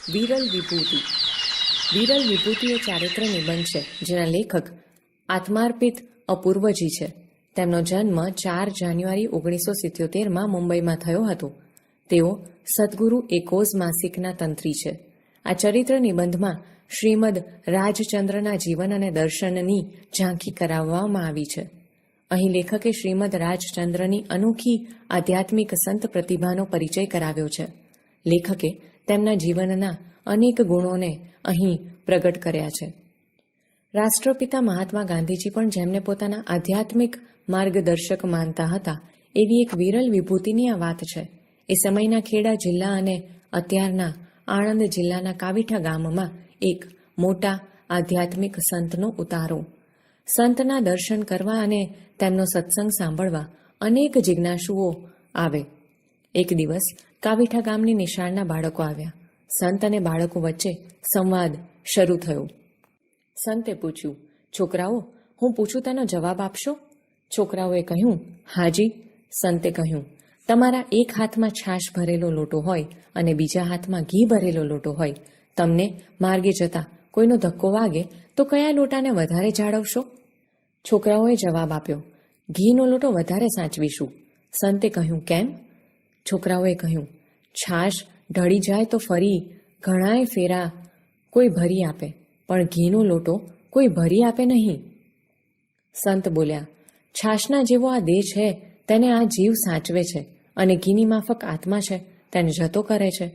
વિરલ વિભૂતિ. વિરલ વિભૂતિ એ ચારિત્ર નિબંધ છે જેના લેખક આત્માર્પિત અપૂર્વજી છે. તેમનો જન્મ 4 જાન્યુઆરી 1977 મુંબઈમાં થયો હતો. તેઓ સદગુરુ એકોઝ માસિકના તંત્રી છે. આ ચરિત્ર નિબંધમાં શ્રીમદ રાજચંદ્રના જીવન અને દર્શનની ઝાંખી કરાવવામાં આવી છે. અહીં લેખકે શ્રીમદ રાજચંદ્રની અનોખી આધ્યાત્મિક સંત પ્રતિભાનો પરિચય કરાવ્યો છે. લેખકે તેમના જીવનના અનેક ગુણોને અહીં પ્રગટ કર્યા છે. રાષ્ટ્રપિતા મહાત્મા ગાંધીજી પણ જેમને પોતાના આધ્યાત્મિક માર્ગદર્શક માનતા હતા, એવી એક વિરલ વિભૂતિની આ વાત છે. એ સમયના ખેડા જિલ્લા અને અત્યારના આણંદ જિલ્લાના કાવીઠા ગામમાં એક મોટા આધ્યાત્મિક સંતનો ઉતારો. સંતના દર્શન કરવા અને તેમનો સત્સંગ સાંભળવા અનેક જિજ્ઞાસુઓ આવે. એક દિવસ કાવીઠા ગામની નિશાળના બાળકો આવ્યા. સંત અને બાળકો વચ્ચે સંવાદ શરૂ થયો. સંતે પૂછ્યું, છોકરાઓ, હું પૂછું તેનો જવાબ આપશો? છોકરાઓએ કહ્યું, હાજી. સંતે કહ્યું, તમારા એક હાથમાં છાશ ભરેલો લોટો હોય અને બીજા હાથમાં ઘી ભરેલો લોટો હોય. તમને માર્ગે જતા કોઈનો ધક્કો વાગે તો કયા લોટાને વધારે જાળવશો? છોકરાઓએ જવાબ આપ્યો, ઘીનો લોટો વધારે સાચવીશું. સંતે કહ્યું, કેમ? છોકરાઓએ કહ્યું, છાશ ઢળી જાય તો ફરી ઘણાય ફેરા કોઈ ભરી આપે, પણ ઘીનો લોટો કોઈ ભરી આપે નહીં. સંત બોલ્યા, છાશના જેવો આ દેહ છે તેને આ જીવ સાચવે છે, અને ઘીની માફક આત્મા છે તેને જતો કરે છે.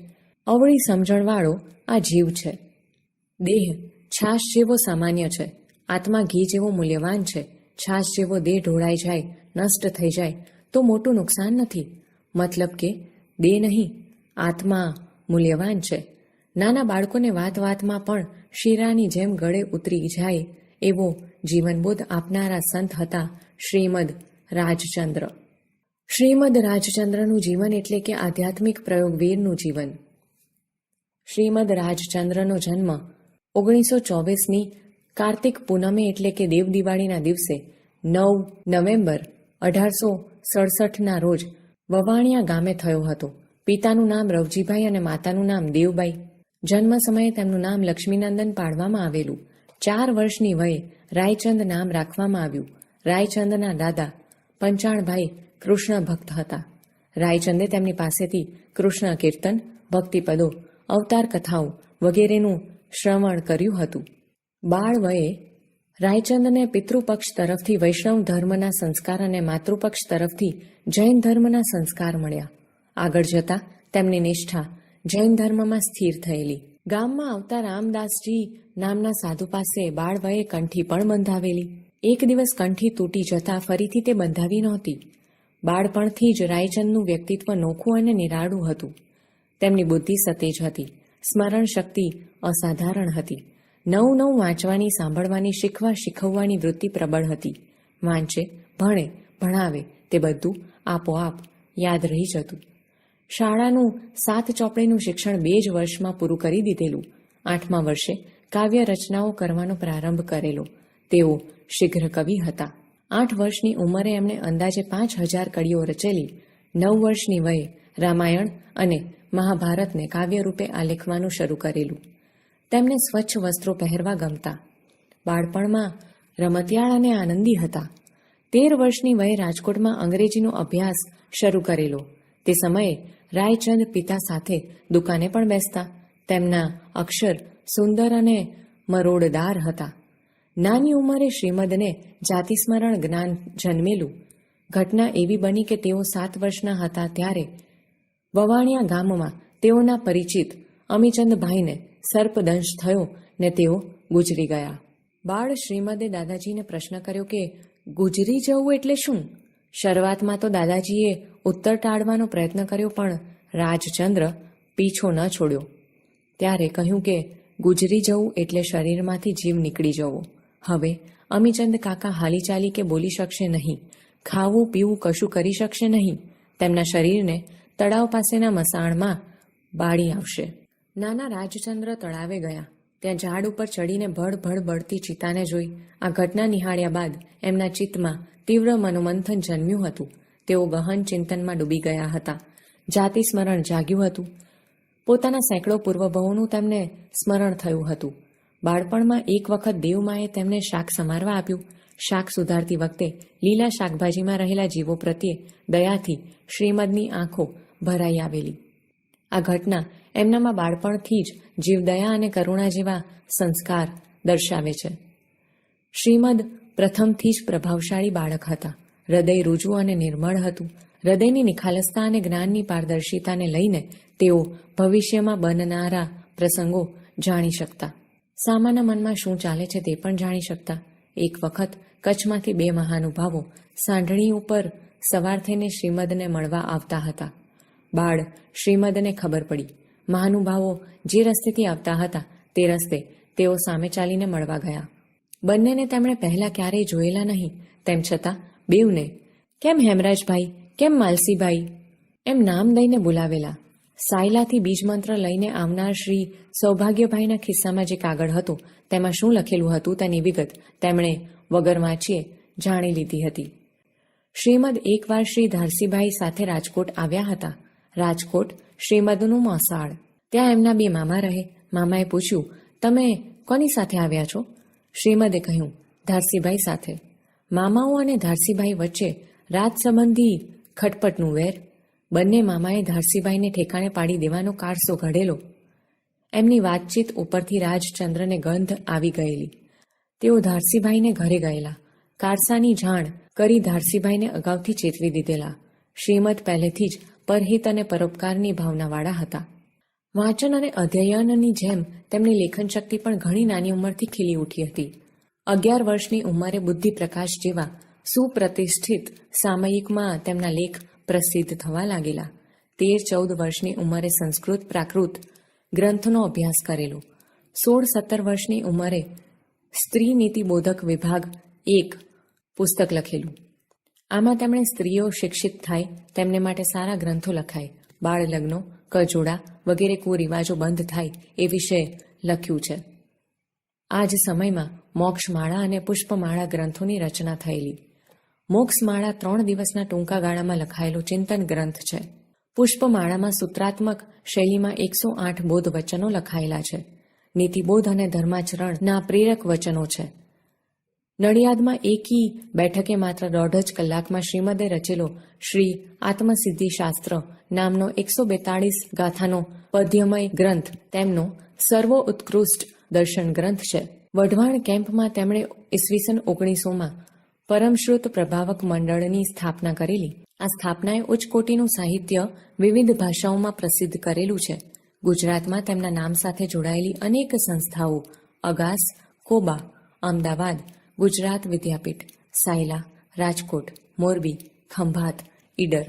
અવળી સમજણવાળો આ જીવ છે. દેહ છાશ જેવો સામાન્ય છે, આત્મા ઘી જેવો મૂલ્યવાન છે. છાશ જેવો દેહ ઢોળાઈ જાય, નષ્ટ થઈ જાય તો મોટું નુકસાન નથી. મતલબ કે દેહ નહીં, આત્મા મૂલ્યવાન છે. નાના બાળકોને વાત વાતમાં પણ શીરાની જેમ ગળે ઉતરી જાય એવો જીવનબોધ આપનારા સંત હતા શ્રીમદ રાજચંદ્ર. શ્રીમદ રાજચંદ્રનું જીવન એટલે કે આધ્યાત્મિક પ્રયોગવીરનું જીવન. શ્રીમદ રાજચંદ્રનો જન્મ 1924ની કાર્તિક પૂનમે એટલે કે દેવ દિવાળીના દિવસે 9 નવેમ્બર 1867ના રોજ વવાણિયા ગામે થયો હતો. પિતાનું નામ રવજીભાઈ અને માતાનું નામ દેવબાઈ. જન્મ સમયે તેમનું નામ લક્ષ્મીનંદન પાડવામાં આવેલું. 4 વર્ષની વયે રાયચંદ નામ રાખવામાં આવ્યું. રાયચંદના દાદા પંચાણભાઈ કૃષ્ણ ભક્ત હતા. રાયચંદે તેમની પાસેથી કૃષ્ણ કીર્તન, ભક્તિપદો, અવતાર કથાઓ વગેરેનું શ્રવણ કર્યું હતું. બાળ વયે રાયચંદને પિતૃપક્ષ તરફથી વૈષ્ણવ ધર્મના સંસ્કાર અને માતૃપક્ષ તરફથી જૈન ધર્મના સંસ્કાર મળ્યા. આગળ જતા તેમની નિષ્ઠા જૈન ધર્મમાં સ્થિર થયેલી. ગામમાં આવતા રામદાસજી નામના સાધુ પાસે બાળ વયે કંઠી પણ બંધાવેલી. એક દિવસ કંઠી તૂટી જતા ફરીથી તે બંધાવી નહોતી. બાળપણથી જ રાયચંદનું વ્યક્તિત્વ નોખું અને નિરાળું હતું. તેમની બુદ્ધિ સતેજ હતી, સ્મરણ શક્તિ અસાધારણ હતી. નવું વાંચવાની, સાંભળવાની, શીખવવાની વૃત્તિ પ્રબળ હતી. વાંચે, ભણે, ભણાવે તે બધું આપોઆપ યાદ રહી જતું. શાળાનું 7 ચોપડીનું શિક્ષણ 2 જ વર્ષમાં પૂરું કરી દીધેલું. 8મા વર્ષે કાવ્ય રચનાઓ કરવાનો પ્રારંભ કરેલો. તેઓ શીઘ્ર કવિ હતા. 8 વર્ષની ઉંમરે એમણે અંદાજે 5000 કડીઓ રચેલી. 9 વર્ષની વયે રામાયણ અને મહાભારતને કાવ્ય રૂપે આલેખવાનું શરૂ કરેલું. તેમને સ્વચ્છ વસ્ત્રો પહેરવા ગમતા. બાળપણમાં રમતિયાળ અને આનંદી હતા. 13 વર્ષની વયે રાજકોટમાં અંગ્રેજીનો અભ્યાસ શરૂ કરેલો. તે સમયે રાયચંદ પિતા સાથે દુકાને પણ બેસતા. તેમના અક્ષર સુંદર અને મરોડદાર હતા. નાની ઉંમરે શ્રીમદને જાતિસ્મરણ જ્ઞાન જન્મેલું. ઘટના એવી બની કે તેઓ 7 વર્ષના હતા ત્યારે વવાણિયા ગામમાં તેઓના પરિચિત અમીચંદભાઈને સર્પદંશ થયો ને તેઓ ગુજરી ગયા. બાળ શ્રીમદે દાદાજીને પ્રશ્ન કર્યો કે ગુજરી જવું એટલે શું? શરૂઆતમાં તો દાદાજીએ ઉત્તર ટાળવાનો પ્રયત્ન કર્યો, પણ રાજચંદ્ર પીછો ન છોડ્યો. ત્યારે કહ્યું કે ગુજરી જવું એટલે શરીરમાંથી જીવ નીકળી જવો. હવે અમીચંદ કાકા હાલી ચાલી કે બોલી શકશે નહીં, ખાવું પીવું કશું કરી શકશે નહીં. તેમના શરીરને તળાવ પાસેના મસાણમાં બાળી આવશે. નાના રાજચંદ્ર તળાવે ગયા. ત્યાં ઝાડ ઉપર ચડીને ભડ બળતી ચિતાને જોઈ. આ ઘટના નિહાળ્યા બાદ એમના ચિત્તમાં તીવ્ર મનોમંથન જન્મ્યું હતું. તેઓ ગહન ચિંતનમાં ડૂબી ગયા હતા. જાતિ સ્મરણ જાગ્યું હતું. પોતાના સેંકડો પૂર્વભવોનું તેમને સ્મરણ થયું હતું. બાળપણમાં એક વખત દેવમાએ તેમને શાક સમારવા આપ્યું. શાક સુધારતી વખતે લીલા શાકભાજીમાં રહેલા જીવો પ્રત્યે દયાથી શ્રીમદની આંખો ભરાઈ આવેલી. આ ઘટના એમનામાં બાળપણથી જ જીવદયા અને કરુણા જેવા સંસ્કાર દર્શાવે છે. શ્રીમદ પ્રથમથી જ પ્રભાવશાળી બાળક હતા. હૃદય રૂજું અને નિર્મળ હતું. હૃદયની નિખાલસતા અને જ્ઞાનની પારદર્શિતાને લઈને તેઓ ભવિષ્યમાં બનનારા પ્રસંગો જાણી શકતા. સામાના મનમાં શું ચાલે છે તે પણ જાણી શકતા. એક વખત કચ્છમાંથી 2 મહાનુભાવો સાંઢણી ઉપર સવાર થઈને શ્રીમદને મળવા આવતા હતા. બાળ શ્રીમદને ખબર પડી. મહાનુભાવો જે રસ્તેથી આવતા હતા તે રસ્તે તેઓ સામે ચાલીને મળવા ગયા. બંનેને તેમણે પહેલાં ક્યારેય જોયેલા નહીં. તેમ છતાં બેઉને કેમ હેમરાજભાઈ, કેમ માલસીભાઈ એમ નામ દઈને બોલાવેલા. સાયલાથી બીજમંત્ર લઈને આવનાર શ્રી સૌભાગ્યભાઈના ખિસ્સામાં જે કાગળ હતો તેમાં શું લખેલું હતું તેની વિગત તેમણે વગર વાંચીએ જાણી લીધી હતી. શ્રીમદ એકવાર શ્રી ધારસીભાઈ સાથે રાજકોટ આવ્યા હતા. રાજકોટ શ્રીમદનું મોસાળ. ત્યાં એમના 2 મામા રહે. મામાએ પૂછ્યું, તમે કોની સાથે આવ્યા છો? શ્રીમદે કહ્યું, ધારસીભાઈ સાથે. મામાઓ અને ધારસીભાઈ વચ્ચે રાત સંબંધી ખટપટનું વેર. બંને મામાએ ધારસીભાઈને ઠેકાણે પાડી દેવાનો કારસો ઘડેલો. એમની વાતચીત ઉપરથી રાજચંદ્રને ગંધ આવી ગયેલી. તેઓ ધારસીભાઈને ઘરે ગયેલા. કારસાની જાણ કરી ધારસીભાઈને અગાઉથી ચેતવી દીધેલા. શ્રીમદ પહેલેથી જ પરહિત અને પરોપકારની ભાવનાવાળા હતા. વાંચન અને અધ્યયનની જેમ તેમની લેખન શક્તિ પણ ઘણી નાની ઉંમરથી ખીલી ઉઠી હતી. 11 વર્ષની ઉંમરે બુદ્ધિ પ્રકાશ જેવા સુપ્રતિષ્ઠિત સામયિકમાં તેમના લેખ પ્રસિદ્ધ થવા લાગેલા. 13-14 વર્ષની ઉંમરે સંસ્કૃત પ્રાકૃત ગ્રંથનો અભ્યાસ કરેલો. 16-17 વર્ષની ઉંમરે સ્ત્રી નીતિબોધક વિભાગ 1 પુસ્તક લખેલું. આમાં તેમણે સ્ત્રીઓ શિક્ષિત થાય તેમને માટે સારા ગ્રંથો લખાય, બાળ લગ્નો, કજોડા વગેરે કુરિવાજો બંધ થાય એ વિશે લખ્યું છે. આ જ સમયમાં મોક્ષમાળા અને પુષ્પમાળા ગ્રંથોની રચના થયેલી. મોક્ષમાળા 3 દિવસના ટૂંકા ગાળામાં લખાયેલો ચિંતન ગ્રંથ છે. પુષ્પમાળામાં સૂત્રાત્મક શૈલીમાં 108 બોધ વચનો લખાયેલા છે. નીતિબોધ અને ધર્માચરણના પ્રેરક વચનો છે. નડિયાદમાં એકી બેઠકે માત્ર 1.5 કલાકમાં શ્રીમદે રચેલો શ્રી આત્મસિદ્ધિ શાસ્ત્ર નામનો 142 ગાથાનો પદ્યમય ગ્રંથ તેમનો સર્વોત્કૃષ્ટ દર્શન ગ્રંથ છે. વઢવાણ કેમ્પમાં તેમણે ઈસવીસન 1900માં પરમશ્રુત પ્રભાવક મંડળની સ્થાપના કરેલી. આ સ્થાપનાએ ઉચ્ચ કોટીનું સાહિત્ય વિવિધ ભાષાઓમાં પ્રસિદ્ધ કરેલું છે. ગુજરાતમાં તેમના નામ સાથે જોડાયેલી અનેક સંસ્થાઓ અગાસ, કોબા, અમદાવાદ, ગુજરાત વિદ્યાપીઠ, સાયલા, રાજકોટ, મોરબી, ખંભાત, ઈડર,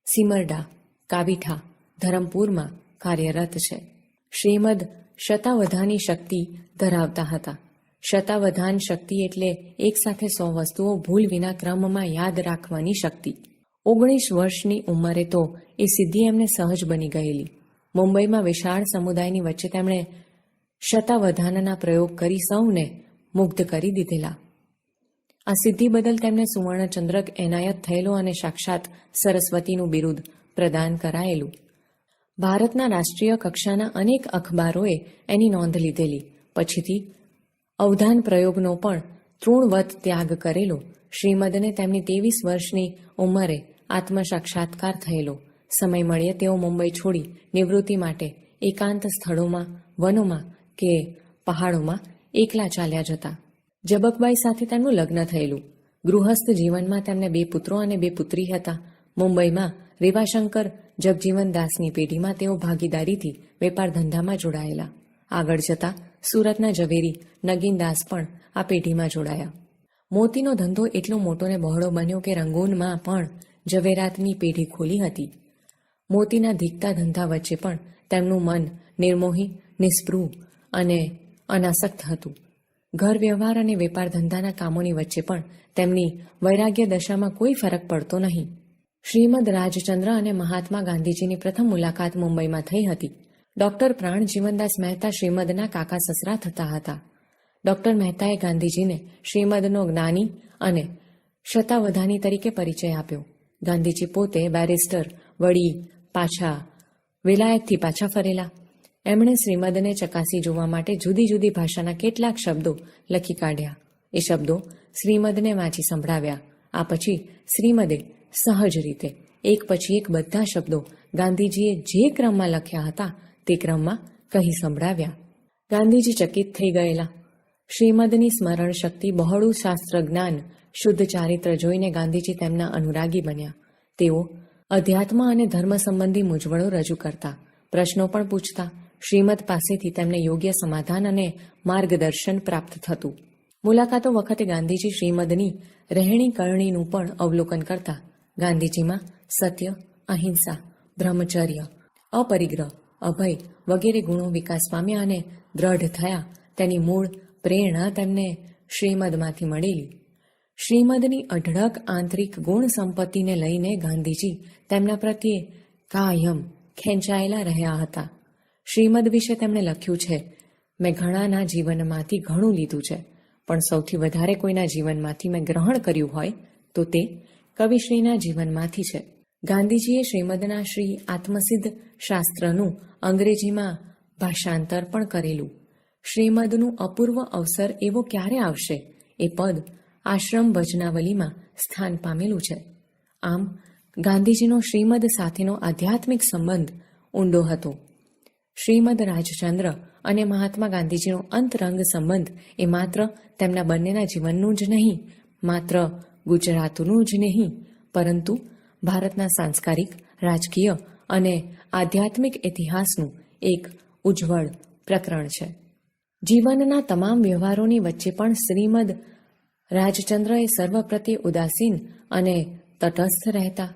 સિમરડા, કાવીઠા, ધરમપુરમાં કાર્યરત છે. શ્રીમદ શતાવધાની શક્તિ ધરાવતા હતા. શતાવધાન શક્તિ એટલે એક સાથે 100 વસ્તુઓ ભૂલ વિના ક્રમમાં યાદ રાખવાની શક્તિ. 19 વર્ષની ઉંમરે તો એ સિદ્ધિ એમને સહજ બની ગયેલી. મુંબઈમાં વિશાળ સમુદાયની વચ્ચે તેમણે શતાવધાનના પ્રયોગ કરી સૌને મુગ્ધ કરી દીધેલા. આ સિદ્ધિ બદલ તેમને સુવર્ણચંદ્રક એનાયત થયેલો અને સાક્ષાત સરસ્વતીનું બિરુદ પ્રદાન કરાયેલું. ભારતના રાષ્ટ્રીય કક્ષાના અનેક અખબારોએ એની નોંધ લીધેલી. પછીથી અવધાન પ્રયોગનો પણ તૃણવત ત્યાગ કરેલો. શ્રીમદને તેમની 23 વર્ષની ઉંમરે આત્મસાક્ષાત્કાર થયેલો. સમય મળે તેઓ મુંબઈ છોડી નિવૃત્તિ માટે એકાંત સ્થળોમાં, વનોમાં કે પહાડોમાં એકલા ચાલ્યા જતા. જબકબાઈ સાથે તેમનું લગ્ન થયેલું. ગૃહસ્થ જીવનમાં તેમને 2 પુત્રો અને 2 પુત્રી હતા. મુંબઈમાં રેવાશંકર જગજીવનદાસની પેઢીમાં તેઓ ભાગીદારીથી વેપાર ધંધામાં જોડાયેલા. આગળ જતા સુરતના ઝવેરી નગીનદાસ પણ આ પેઢીમાં જોડાયા. મોતીનો ધંધો એટલો મોટો ને બહોળો બન્યો કે રંગૂનમાં પણ ઝવેરાતની પેઢી ખોલી હતી. મોતીના ધીકતા ધંધા વચ્ચે પણ તેમનું મન નિર્મોહી, નિસ્પૃહ અને અનાસક્ત હતું. ઘર વ્યવહાર અને વેપાર ધંધાના કામોની વચ્ચે પણ તેમની વૈરાગ્ય દશામાં કોઈ ફરક પડતો નહીં. શ્રીમદ રાજચંદ્ર અને મહાત્મા ગાંધીજીની પ્રથમ મુલાકાત મુંબઈમાં થઈ હતી. ડોક્ટર પ્રાણ જીવનદાસ મહેતા શ્રીમદના કાકા સસરા થતા હતા. ડોક્ટર મહેતાએ ગાંધીજીને શ્રીમદનો જ્ઞાની અને શતાવધાની તરીકે પરિચય આપ્યો. ગાંધીજી પોતે બેરિસ્ટર વળી પાછા વિલાયતથી પાછા ફરેલા. એમણે શ્રીમદને ચકાસી જોવા માટે જુદી જુદી ભાષાના કેટલાક શબ્દો લખી કાઢ્યા. એ શબ્દો શ્રીમદને વાંચી સંભળાવ્યા. આ પછી શ્રીમદે સહજ રીતે એક પછી એક બધા શબ્દો ગાંધીજીએ જે ક્રમમાં લખ્યા હતા તે ક્રમમાં કહી સંભળાવ્યા. ગાંધીજી ચકિત થઈ ગયેલા. શ્રીમદની સ્મરણ શક્તિ, બહોળું શાસ્ત્ર જ્ઞાન, શુદ્ધ ચારિત્ર જોઈને ગાંધીજી તેમના અનુરાગી બન્યા. તેઓ અધ્યાત્મ અને ધર્મ સંબંધી મૂંઝવણો રજૂ કરતા, પ્રશ્નો પણ પૂછતા. શ્રીમદ પાસેથી તેમને યોગ્ય સમાધાન અને માર્ગદર્શન પ્રાપ્ત થતું. મુલાકાતો વખતે ગાંધીજી શ્રીમદની રહેણી કરણીનું પણ અવલોકન કરતા. ગાંધીજીમાં સત્ય, અહિંસા, બ્રહ્મચર્ય, અપરિગ્રહ, અભય વગેરે ગુણો વિકાસ પામ્યા અને દ્રઢ થયા. તેની મૂળ પ્રેરણા તેમને શ્રીમદમાંથી મળેલી. શ્રીમદની અઢળક આંતરિક ગુણ સંપત્તિને લઈને ગાંધીજી તેમના પ્રત્યે કાયમ ખેંચાયેલા રહ્યા હતા. શ્રીમદ વિશે તેમણે લખ્યું છે, મેં ઘણાના જીવનમાંથી ઘણું લીધું છે, પણ સૌથી વધારે કોઈના જીવનમાંથી મેં ગ્રહણ કર્યું હોય તો તે કવિશ્રીના જીવનમાંથી છે. ગાંધીજીએ શ્રીમદના શ્રી આત્મસિદ્ધ શાસ્ત્રનું અંગ્રેજીમાં ભાષાંતર પણ કરેલું. શ્રીમદનું અપૂર્વ અવસર એવો ક્યારે આવશે એ પદ આશ્રમ ભજનાવલીમાં સ્થાન પામેલું છે. આમ ગાંધીજીનો શ્રીમદ સાથેનો આધ્યાત્મિક સંબંધ ઊંડો હતો. શ્રીમદ રાજચંદ્ર અને મહાત્મા ગાંધીજીનો અંતરંગ સંબંધ એ માત્ર તેમના બંનેના જીવનનું જ નહીં, માત્ર ગુજરાતનું જ નહીં, પરંતુ ભારતના સાંસ્કારિક, રાજકીય અને આધ્યાત્મિક ઇતિહાસનું એક ઉજ્જવળ પ્રકરણ છે. જીવનના તમામ વ્યવહારોની વચ્ચે પણ શ્રીમદ રાજચંદ્રએ સર્વ પ્રત્યે ઉદાસીન અને તટસ્થ રહેતા.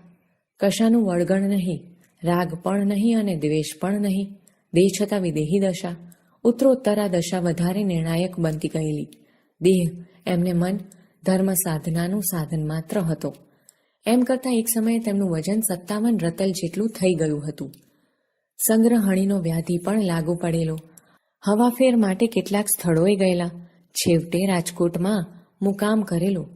કશાનું વળગણ નહીં, રાગ પણ નહીં અને દ્વેષ પણ નહીં. દેહ છતાં વિદેહી દશા, ઉત્તરોત્તરા દશા વધારે નિર્ણાયક બનતી ગયેલી. દેહ એમને મન ધર્મ સાધનાનું સાધન માત્ર હતો. એમ કરતાં એક સમયે તેમનું વજન 57 રતલ જેટલું થઈ ગયું હતું. સંગ્રહણીનો વ્યાધિ પણ લાગુ પડેલો. હવાફેર માટે કેટલાક સ્થળોએ ગયેલા. છેવટે રાજકોટમાં મુકામ કરેલો.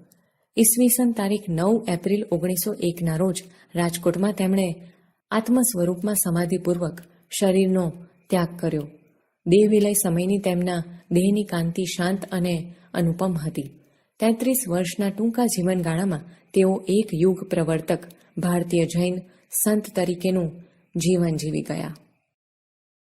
ઈસવીસન તારીખ 9 એપ્રિલ 1901ના રોજ રાજકોટમાં તેમણે આત્મ સ્વરૂપમાં સમાધિપૂર્વક શરીરનો ત્યાગ કર્યો. દેહ વિલય સમયની તેમના દેહની કાંતિ શાંત અને અનુપમ હતી. 33 વર્ષના ટૂંકા જીવનગાળામાં તેઓ એક યુગ પ્રવર્તક ભારતીય જૈન સંત તરીકેનું જીવન જીવી ગયા.